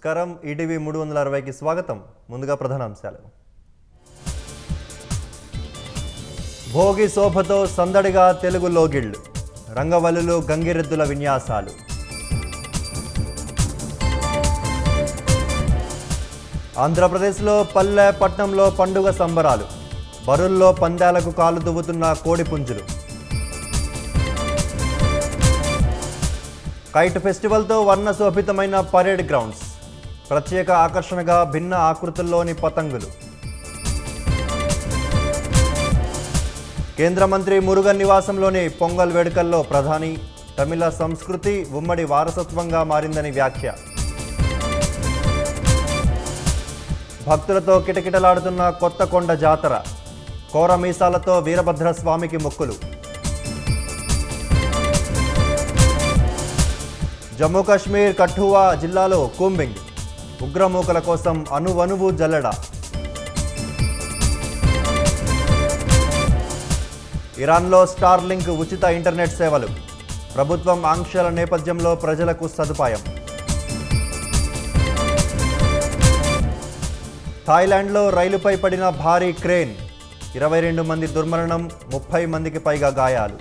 నమస్కారం ఈటీవీ 360కి స్వాగతం. ముందుగా ప్రధానాంశాలు. భోగి శోభతో సందడిగా తెలుగు లోగిళ్ళు, రంగవల్లులు గంగిరెద్దుల విన్యాసాలు. ఆంధ్రప్రదేశ్లో పల్లె పట్నంలో పండుగ సంబరాలు, బరుల్లో పందాలకు కాలు దువ్వుతున్న కోడిపుంజులు. కైట్ ఫెస్టివల్తో వర్ణశోభితమైన పరేడ్ గ్రౌండ్స్, ప్రత్యేక ఆకర్షణగా భిన్న ఆకృతుల్లోని పతంగులు. కేంద్ర మంత్రి మురుగన్ నివాసంలోని పొంగల్ వేడుకల్లో ప్రధాని, తమిళ సంస్కృతి ఉమ్మడి వారసత్వంగా మారిందని వ్యాఖ్య. భక్తులతో కిటకిటలాడుతున్న కొత్తకొండ జాతర, కోరమీసాలతో వీరభద్రస్వామికి మొక్కులు. జమ్మూ కాశ్మీర్ కఠువా జిల్లాలో కూంబింగ్, ఉగ్రమూకల కోసం అణువణువు జల్లెడ. ఇరాన్లో స్టార్లింక్ ఉచిత ఇంటర్నెట్ సేవలు, ప్రభుత్వం ఆంక్షల నేపథ్యంలో ప్రజలకు సదుపాయం. థాయిలాండ్లో రైలుపై పడిన భారీ క్రేన్, 22 మంది దుర్మరణం, 30 మందికి పైగా గాయాలు.